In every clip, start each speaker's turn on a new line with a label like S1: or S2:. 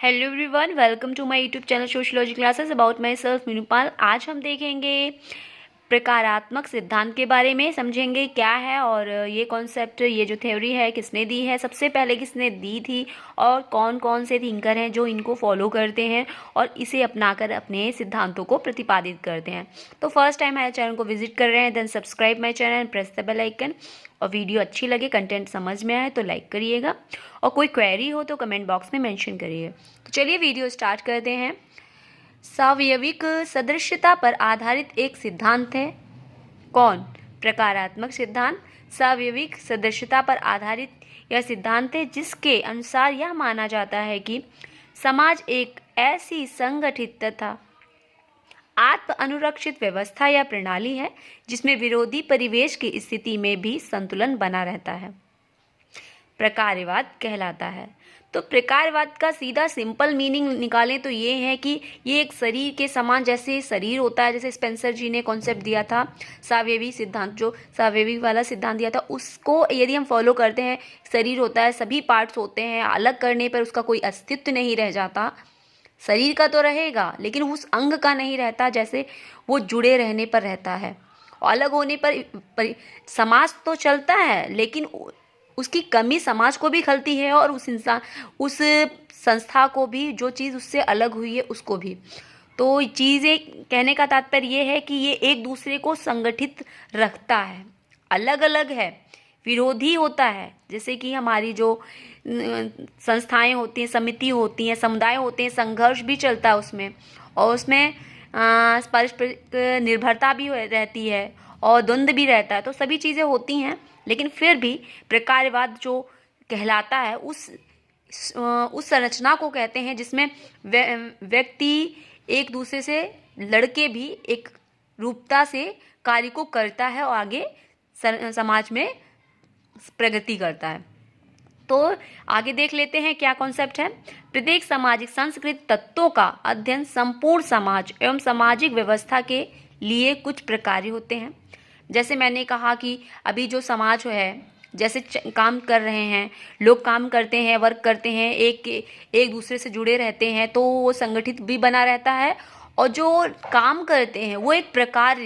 S1: Hello everyone, welcome to my YouTube channel sociology classes about myself Meenupal. आज हम देखेंगे प्रकारात्मक सिद्धांत के बारे में, समझेंगे क्या है और ये कॉन्सेप्ट, ये जो थ्योरी है किसने दी है, सबसे पहले किसने दी थी और कौन कौन से थिंकर हैं जो इनको फॉलो करते हैं और इसे अपनाकर अपने सिद्धांतों को प्रतिपादित करते हैं। तो फर्स्ट टाइम हमारे चैनल को विजिट कर रहे हैं then subscribe my channel, press the bell icon. और वीडियो अच्छी लगे, कंटेंट समझ में आए तो लाइक करिएगा और कोई क्वेरी हो तो कमेंट बॉक्स में मेंशन करिए। तो चलिए वीडियो स्टार्ट करते हैं। सावयविक सदृश्यता पर आधारित एक सिद्धांत है। कौन? प्रकारात्मक सिद्धांत। सावयविक सदृश्यता पर आधारित यह सिद्धांत है जिसके अनुसार यह माना जाता है कि समाज एक ऐसी संगठित तथा आत्म अनुरक्षित व्यवस्था या प्रणाली है जिसमें विरोधी परिवेश की स्थिति में भी संतुलन बना रहता है। प्रकारवाद कहलाता है। तो प्रकारवाद का सीधा सिंपल मीनिंग निकालें तो ये है कि ये एक शरीर के समान, जैसे शरीर होता है, जैसे स्पेंसर जी ने कॉन्सेप्ट दिया था सावयवी सिद्धांत, जो सावयवी वाला सिद्धांत दिया था, उसको यदि हम फॉलो करते हैं, शरीर होता है, सभी पार्ट्स होते हैं, अलग करने पर उसका कोई अस्तित्व नहीं रह जाता। शरीर का तो रहेगा लेकिन उस अंग का नहीं रहता, जैसे वो जुड़े रहने पर रहता है। अलग होने पर समाज तो चलता है लेकिन उसकी कमी समाज को भी खलती है और उस संस्था को भी, जो चीज़ उससे अलग हुई है उसको भी। तो चीज़ें कहने का तात्पर्य ये है कि ये एक दूसरे को संगठित रखता है। अलग अलग है, विरोधी होता है, जैसे कि हमारी जो संस्थाएं होती हैं, समिति होती हैं, समुदाय होते हैं, संघर्ष भी चलता है उसमें, और उसमें पारस्परिक निर्भरता भी रहती है और द्वंद्व भी रहता है। तो सभी चीज़ें होती हैं, लेकिन फिर भी प्रकारवाद जो कहलाता है उस संरचना को कहते हैं जिसमें व्यक्ति एक दूसरे से लड़के भी एक रूपता से कार्य को करता है और आगे समाज में प्रगति करता है। तो आगे देख लेते हैं क्या कॉन्सेप्ट है। प्रत्येक सामाजिक सांस्कृतिक तत्वों का अध्ययन संपूर्ण समाज एवं सामाजिक व्यवस्था के लिए कुछ प्रकार होते हैं। जैसे मैंने कहा कि अभी जो समाज है, जैसे काम कर रहे हैं लोग, काम करते हैं, वर्क करते हैं, एक दूसरे से जुड़े रहते हैं, तो वो संगठित भी बना रहता है। और जो काम करते हैं वो एक प्रकार्य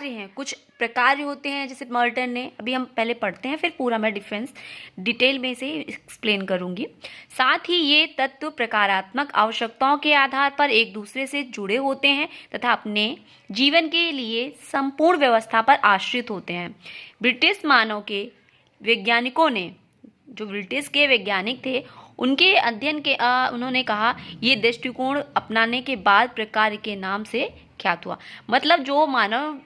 S1: हैं, कुछ प्रकार्य होते हैं, जैसे मर्टन ने, अभी हम पहले पढ़ते हैं फिर पूरा मैं डिटेल में से एक्सप्लेन करूंगी। साथ ही ये तत्व प्रकारात्मक आवश्यकताओं के आधार पर एक दूसरे से जुड़े होते हैं तथा अपने जीवन के लिए संपूर्ण व्यवस्था पर आश्रित होते हैं। ब्रिटिश मानव के वैज्ञानिकों ने, जो ब्रिटिश के वैज्ञानिक थे, उनके अध्ययन के उन्होंने कहा ये दृष्टिकोण अपनाने के बाद प्रकार के नाम से ख्यात हुआ। मतलब जो मानव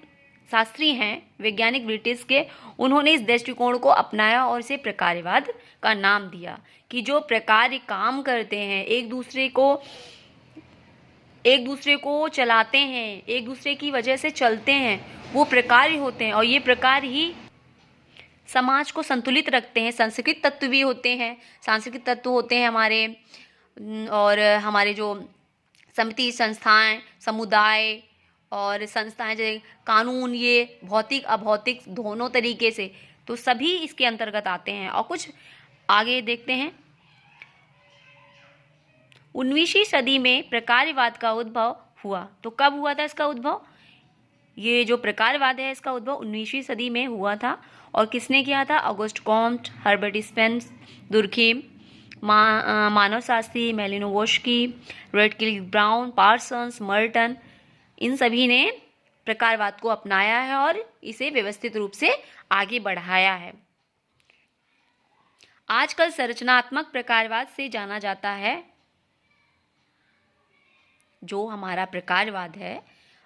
S1: शास्त्री हैं, वैज्ञानिक ब्रिटिश के, उन्होंने इस दृष्टिकोण को अपनाया और इसे प्रकारवाद का नाम दिया कि जो प्रकार काम करते हैं, एक दूसरे को चलाते हैं, एक दूसरे की वजह से चलते हैं, वो प्रकार होते हैं और ये प्रकार ही समाज को संतुलित रखते हैं। सांस्कृतिक तत्व भी होते हैं, सांस्कृतिक तत्व होते हैं हमारे, और हमारे जो समिति, संस्थाएं, समुदाय और संस्थाएं, जैसे कानून, ये भौतिक अभौतिक दोनों तरीके से, तो सभी इसके अंतर्गत आते हैं। और कुछ आगे देखते हैं। 19वीं सदी में प्रकारवाद का उद्भव हुआ। तो कब हुआ था इसका उद्भव? ये जो प्रकारवाद है इसका उद्भव 19वीं सदी में हुआ था। और किसने किया था? Auguste Comte, Herbert Spencer, Durkheim, मानव शास्त्री Malinowski, Radcliffe Brown, Parsons, Merton, इन सभी ने प्रकारवाद को अपनाया है और इसे व्यवस्थित रूप से आगे बढ़ाया है। आजकल संरचनात्मक प्रकारवाद से जाना जाता है जो हमारा प्रकारवाद है,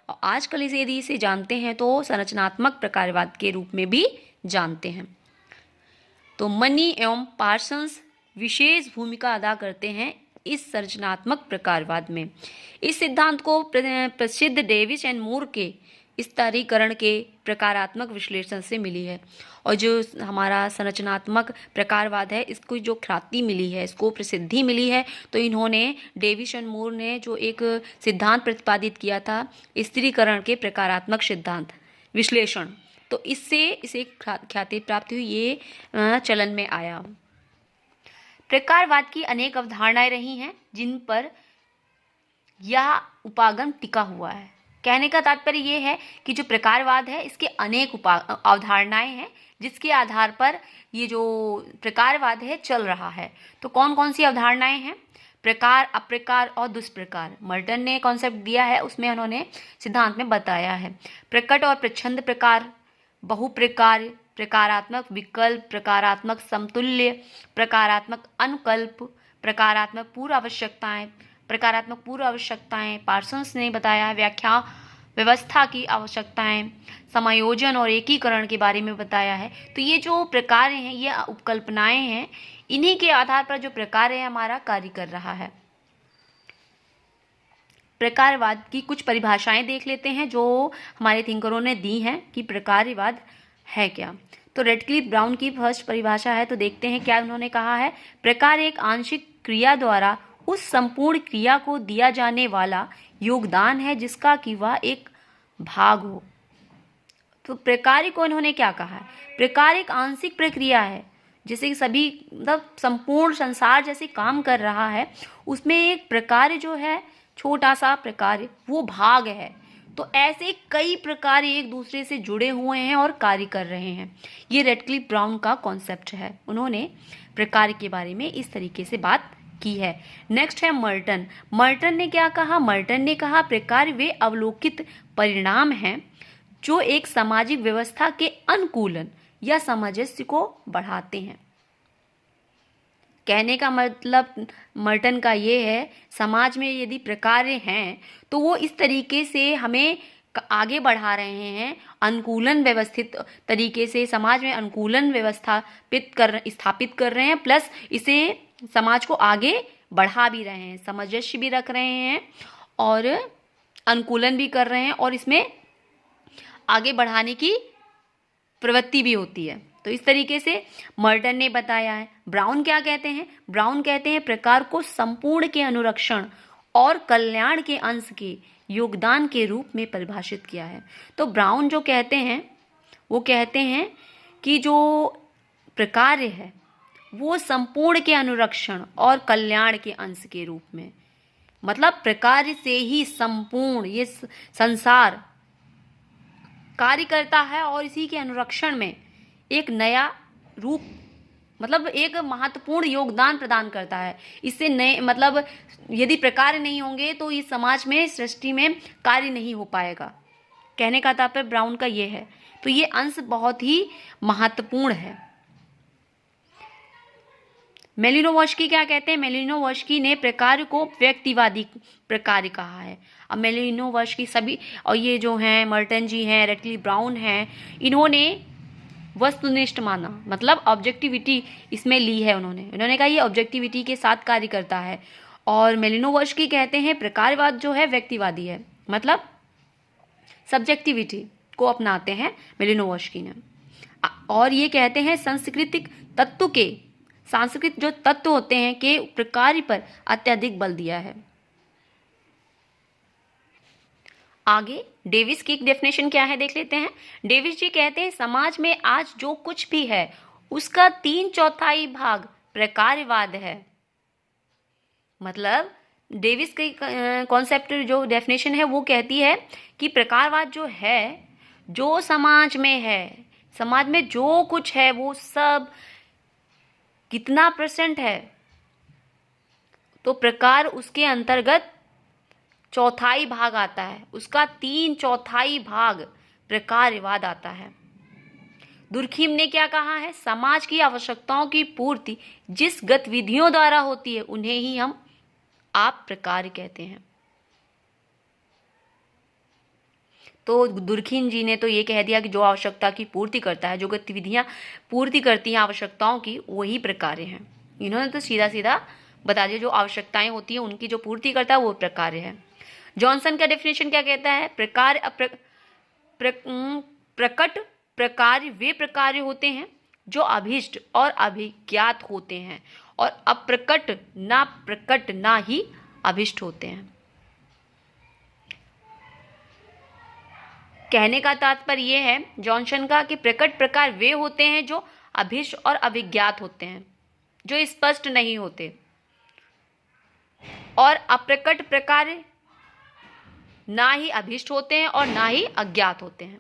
S1: और आजकल यदि इसे जानते हैं तो संरचनात्मक प्रकारवाद के रूप में भी जानते हैं। तो मनी एवं पार्सन्स विशेष भूमिका अदा करते हैं इस संरचनात्मक प्रकारवाद में। इस सिद्धांत को प्रसिद्ध डेविस एंड मूर के स्तरीकरण के प्रकारात्मक विश्लेषण से मिली है। और जो हमारा संरचनात्मक प्रकारवाद है, इसको जो ख्याति मिली है, इसको प्रसिद्धि मिली है, तो इन्होंने, डेविस एंड मूर ने जो एक सिद्धांत प्रतिपादित किया था, स्थिरीकरण के प्रकारात्मक सिद्धांत विश्लेषण, तो इससे इसे ख्याति प्राप्त हुई, ये चलन में आया। प्रकारवाद की अनेक अवधारणाएं रही हैं जिन पर यह उपागम टिका हुआ है। कहने का तात्पर्य ये है कि जो प्रकारवाद है इसके अनेक अवधारणाएं हैं जिसके आधार पर ये जो प्रकारवाद है चल रहा है। तो कौन कौन सी अवधारणाएं हैं? प्रकार, अप्रकार और दुष्प्रकार। मर्टन ने कॉन्सेप्ट दिया है, उसमें उन्होंने सिद्धांत में बताया है। प्रकट और प्रच्छन्न प्रकार, बहुप्रकार, प्रकारात्मक विकल्प, प्रकारात्मक समतुल्य, प्रकारात्मक अनुकल्प, प्रकारात्मक पूर्व आवश्यकताएं, प्रकारात्मक पूर्व आवश्यकताएं पार्सन्स ने बताया। व्याख्या व्यवस्था की आवश्यकताएं, समायोजन और एकीकरण के बारे में बताया है। तो ये जो प्रकार हैं, ये उपकल्पनाएं हैं, इन्हीं के आधार पर जो प्रकार है हमारा कार्य कर रहा है। प्रकारवाद की कुछ परिभाषाएं देख लेते हैं जो हमारे थिंकरों ने दी हैं कि प्रकारवाद है क्या। तो रेडक्लिफ ब्राउन की फर्स्ट परिभाषा है, तो देखते हैं क्या उन्होंने कहा है। प्रकार एक आंशिक क्रिया द्वारा उस संपूर्ण क्रिया को दिया जाने वाला योगदान है जिसका कि वह एक भाग हो। तो प्रकार को इन्होंने क्या कहा है? प्रकार एक आंशिक प्रक्रिया है, जैसे कि सभी मतलब संपूर्ण संसार जैसे काम कर रहा है, उसमें एक प्रकार जो है, छोटा सा प्रकार, वो भाग है। तो ऐसे कई प्रकार एक दूसरे से जुड़े हुए हैं और कार्य कर रहे हैं। ये रेडक्लिफ ब्राउन का कॉन्सेप्ट है, उन्होंने प्रकार के बारे में इस तरीके से बात की है। नेक्स्ट है मर्टन। मर्टन ने क्या कहा? मर्टन ने कहा प्रकार वे अवलोकित परिणाम हैं जो एक सामाजिक व्यवस्था के अनुकूलन या सामंजस्य को बढ़ाते हैं। कहने का मतलब मर्टन का ये है, समाज में यदि प्रकार हैं तो वो इस तरीके से हमें आगे बढ़ा रहे हैं, अनुकूलन व्यवस्थित तरीके से समाज में अनुकूलन स्थापित कर रहे हैं, प्लस इसे समाज को आगे बढ़ा भी रहे हैं, सामंजस्य भी रख रहे हैं और अनुकूलन भी कर रहे हैं और इसमें आगे बढ़ाने की प्रवृत्ति भी होती है। तो इस तरीके से मर्टन ने बताया है। ब्राउन क्या कहते हैं? ब्राउन कहते हैं प्रकार को संपूर्ण के अनुरक्षण और कल्याण के अंश के योगदान के रूप में परिभाषित किया है। तो ब्राउन जो कहते हैं वो कहते हैं कि जो प्रकार है वो संपूर्ण के अनुरक्षण और कल्याण के अंश के रूप में, मतलब प्रकार से ही संपूर्ण ये संसार कार्य करता है और इसी के अनुरक्षण में एक नया रूप, मतलब एक महत्वपूर्ण योगदान प्रदान करता है। इससे नए मतलब यदि प्रकार नहीं होंगे तो इस समाज में, सृष्टि में कार्य नहीं हो पाएगा। कहने का तात्पर्य ब्राउन का ये है। तो ये अंश बहुत ही महत्वपूर्ण है। मेलिनोवस्की क्या कहते हैं? मेलिनोवस्की ने प्रकार को व्यक्तिवादी प्रकार कहा है। अब मेलिनोवस्की सभी, और ये जो हैं मर्टन जी हैं, रेडक्लिफ ब्राउन हैं, इन्होंने वस्तुनिष्ठ माना, मतलब ऑब्जेक्टिविटी इसमें ली है। उन्होंने कहा ये ऑब्जेक्टिविटी के साथ कार्य करता है। और मेलिनोवस्की कहते हैं प्रकारवाद जो है व्यक्तिवादी है, मतलब सब्जेक्टिविटी को अपनाते हैं मेलिनोवस्की ने। और ये कहते हैं सांस्कृतिक जो तत्व होते हैं के प्रकार पर अत्यधिक बल दिया है। आगे डेविस की एक डेफिनेशन क्या है देख लेते हैं। डेविस जी कहते हैं समाज में आज जो कुछ भी है उसका 3/4 भाग प्रकारवाद है। मतलब डेविस की कॉन्सेप्ट जो डेफिनेशन है वो कहती है कि प्रकारवाद जो है, जो समाज में है, समाज में जो कुछ है वो सब कितना % है, तो प्रकार उसके अंतर्गत 1/4 भाग आता है, उसका 3/4 भाग प्रकारवाद आता है। दुर्खीम ने क्या कहा है? समाज की आवश्यकताओं की पूर्ति जिस गतिविधियों द्वारा होती है उन्हें ही हम आप प्रकार कहते हैं। तो दुर्खीम जी ने तो ये कह दिया कि जो आवश्यकता की पूर्ति करता है, जो गतिविधियां पूर्ति करती हैं आवश्यकताओं की, वही प्रकार हैं। इन्होंने तो सीधा सीधा बता दिया जो आवश्यकताएं होती हैं उनकी जो पूर्ति करता है वो प्रकार है। जॉनसन का डेफिनेशन क्या कहता है? प्रकट प्रकार वे प्रकार होते हैं जो अभिष्ट और अभिज्ञात होते हैं और अप्रकट ना ही अभिष्ट होते हैं। कहने का तात्पर्य यह है जॉनसन का कि प्रकट प्रकार वे होते हैं जो अभिष्ट और अभिज्ञात होते हैं। जो स्पष्ट नहीं होते, और अप्रकट प्रकार ना ही अभीष्ट होते हैं और ना ही अज्ञात होते हैं।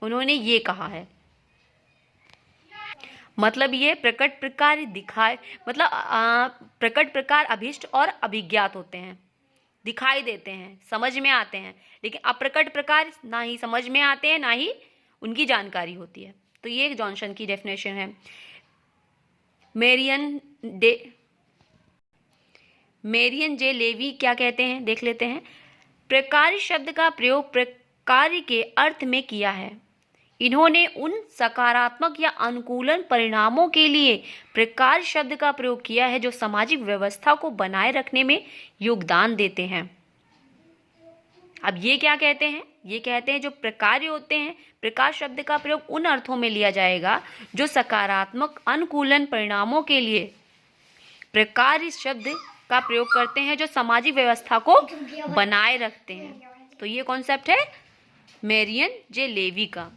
S1: उन्होंने ये कहा है, मतलब ये प्रकट प्रकार दिखाए, मतलब प्रकट प्रकार अभीष्ट और अभिज्ञात होते हैं, दिखाई देते हैं, समझ में आते हैं, लेकिन अप्रकट प्रकार ना ही समझ में आते हैं ना ही उनकी जानकारी होती है। तो ये जॉनसन की डेफिनेशन है। मेरियन जे लेवी क्या कहते हैं, देख लेते हैं। प्रकार शब्द का प्रयोग प्रकार के अर्थ में किया है। इन्होंने उन सकारात्मक या अनुकूलन परिणामों के लिए प्रकार शब्द का प्रयोग किया है जो सामाजिक व्यवस्था को बनाए रखने में योगदान देते हैं। अब ये क्या कहते हैं, ये कहते हैं जो प्रकार होते हैं, प्रकार शब्द का प्रयोग उन अर्थों में लिया जाएगा जो सकारात्मक अनुकूलन परिणामों के लिए प्रकार शब्द का प्रयोग करते हैं जो सामाजिक व्यवस्था को बनाए रखते हैं। तो ये कॉन्सेप्ट है मेरियन जे लेवी का।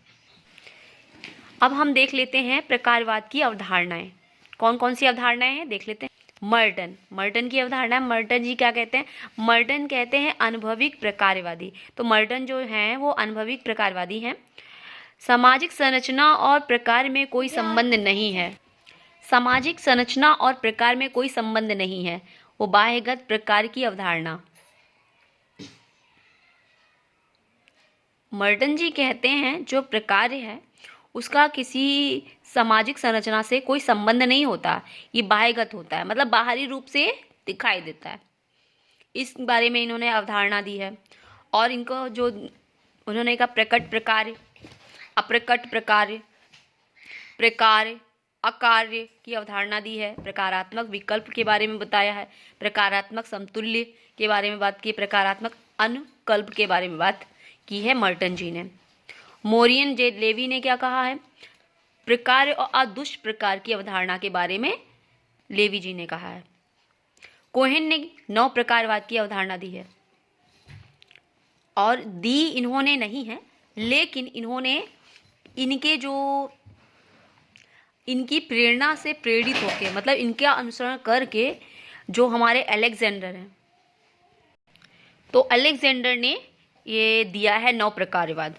S1: अब हम देख लेते हैं प्रकारवाद की अवधारणाएं। कौन कौन सी अवधारणाएं हैं देख लेते हैं। मर्टन की अवधारणा। मर्टन जी क्या कहते हैं, मर्टन कहते हैं अनुभविक प्रकारवादी। तो मर्टन जो हैं वो अनुभविक प्रकारवादी हैं। सामाजिक संरचना और प्रकार में कोई संबंध नहीं है, सामाजिक संरचना और प्रकार में कोई संबंध नहीं है, वो बाह्यगत प्रकार की अवधारणा। मर्टन जी कहते हैं जो प्रकार है उसका किसी सामाजिक संरचना से कोई संबंध नहीं होता, ये बाह्यगत होता है, मतलब बाहरी रूप से दिखाई देता है। इस बारे में इन्होंने अवधारणा दी है। और इनको जो उन्होंने कहा प्रकट प्रकार, अप्रकट प्रकार, प्रकार अकार्य की अवधारणा दी है। प्रकारात्मक विकल्प के बारे में बताया है, प्रकारात्मक समतुल्य के बारे में बात की, प्रकारात्मक अनुकल्प के बारे में बात की है मर्टन जी ने। मोरियन जे लेवी ने क्या कहा है, प्रकार और अदुष्ट प्रकार की अवधारणा के बारे में लेवी जी ने कहा है। कोहेन ने 9 प्रकारवाद की अवधारणा दी है, और दी इन्होंने नहीं है, लेकिन इन्होंने इनके जो इनकी प्रेरणा से प्रेरित होकर, मतलब इनका अनुसरण करके जो हमारे अलेक्जेंडर हैं, तो अलेक्जेंडर ने ये दिया है 9 प्रकारवाद।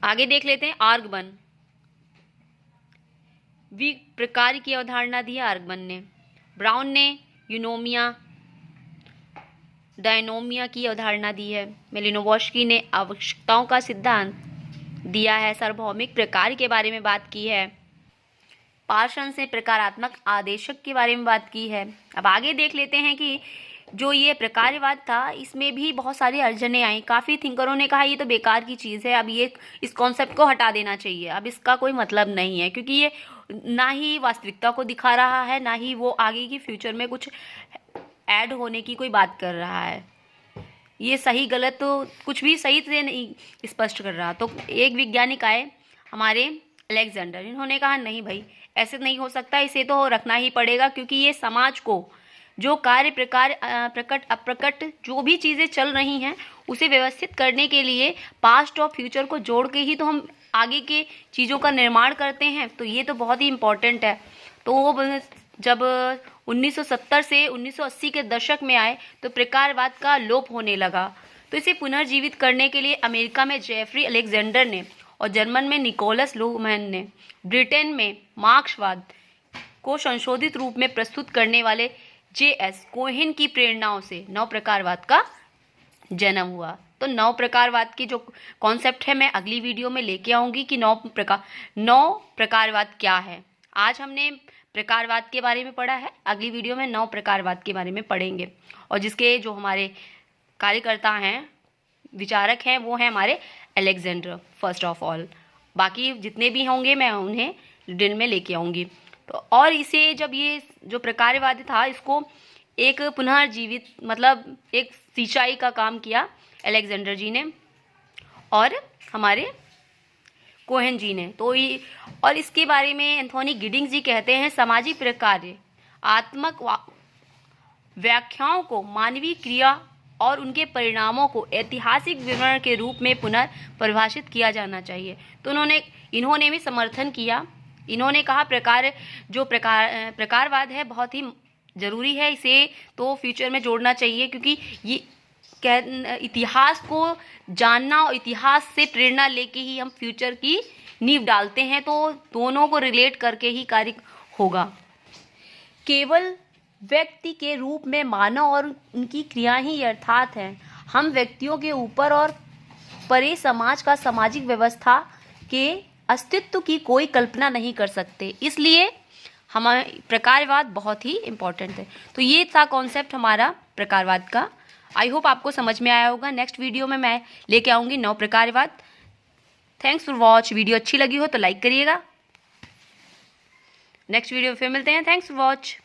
S1: आगे देख लेते हैं आर्गबन। प्रकार की अवधारणा दी है आर्गबन ने। ब्राउन ने यूनोमिया डायनोमिया की अवधारणा दी है। मेलिनोवस्की ने आवश्यकताओं का सिद्धांत दिया है। सार्वभौमिक प्रकार के बारे में बात की है। पार्सन्स ने प्रकारात्मक आदेशक के बारे में बात की है। अब आगे देख लेते हैं कि जो ये प्रकारवाद था इसमें भी बहुत सारी अड़चनें आई। काफ़ी थिंकरों ने कहा ये तो बेकार की चीज़ है, अब ये इस कॉन्सेप्ट को हटा देना चाहिए, अब इसका कोई मतलब नहीं है, क्योंकि ये ना ही वास्तविकता को दिखा रहा है, ना ही वो आगे की फ्यूचर में कुछ ऐड होने की कोई बात कर रहा है। ये सही गलत तो कुछ भी सही से नहीं स्पष्ट कर रहा। तो एक वैज्ञानिक आए हमारे अलेक्जेंडर, इन्होंने कहा नहीं भाई ऐसे नहीं हो सकता, इसे तो रखना ही पड़ेगा, क्योंकि ये समाज को जो कार्य प्रकार प्रकट अप्रकट जो भी चीज़ें चल रही हैं उसे व्यवस्थित करने के लिए पास्ट और फ्यूचर को जोड़ के ही तो हम आगे के चीज़ों का निर्माण करते हैं। तो ये तो बहुत ही इम्पोर्टेंट है। तो वो जब 1970 से 1980 के दशक में आए तो प्रकारवाद का लोप होने लगा। तो इसे पुनर्जीवित करने के लिए अमेरिका में जेफरी अलेक्जेंडर ने और जर्मन में निकोलस लुहमैन ने, ब्रिटेन में मार्क्सवाद को संशोधित रूप में प्रस्तुत करने वाले जे.एस. कोहेन की प्रेरणाओं से 9 प्रकारवाद का जन्म हुआ। तो 9 प्रकारवाद की जो कॉन्सेप्ट है मैं अगली वीडियो में लेके आऊँगी कि 9 प्रकारवाद क्या है। आज हमने प्रकारवाद के बारे में पढ़ा है, अगली वीडियो में 9 प्रकारवाद के बारे में पढ़ेंगे। और जिसके जो हमारे कार्यकर्ता हैं, विचारक हैं, वो हैं हमारे अलेक्जेंडर फर्स्ट ऑफ ऑल। बाकी जितने भी होंगे मैं उन्हें डिटेल में लेके आऊँगी। तो और इसे जब ये जो प्रकारवाद था इसको एक पुनर्जीवित, मतलब एक सिंचाई का काम किया अलेक्जेंडर जी ने और हमारे कोहेन जी ने। तो ये और इसके बारे में एंथोनी गिडिंग्स जी कहते हैं सामाजिक प्रकार आत्मक व्याख्याओं को मानवीय क्रिया और उनके परिणामों को ऐतिहासिक विवरण के रूप में पुनर्परिभाषित किया जाना चाहिए। तो इन्होंने भी समर्थन किया इन्होंने कहा प्रकारवाद है बहुत ही ज़रूरी है, इसे तो फ्यूचर में जोड़ना चाहिए, क्योंकि ये इतिहास को जानना और इतिहास से प्रेरणा लेके ही हम फ्यूचर की नींव डालते हैं, तो दोनों को रिलेट करके ही कार्य होगा। केवल व्यक्ति के रूप में मानव और उनकी क्रिया ही यथार्थ है। हम व्यक्तियों के ऊपर और परे समाज का सामाजिक व्यवस्था के अस्तित्व की कोई कल्पना नहीं कर सकते, इसलिए हमारे प्रकारवाद बहुत ही इम्पोर्टेंट है। तो ये था कॉन्सेप्ट हमारा प्रकारवाद का। आई होप आपको समझ में आया होगा। नेक्स्ट वीडियो में मैं लेके आऊँगी 9 प्रकारवाद। Thanks for watch. वीडियो अच्छी लगी हो तो लाइक करिएगा। नेक्स्ट वीडियो में फिर मिलते हैं। Thanks for watch.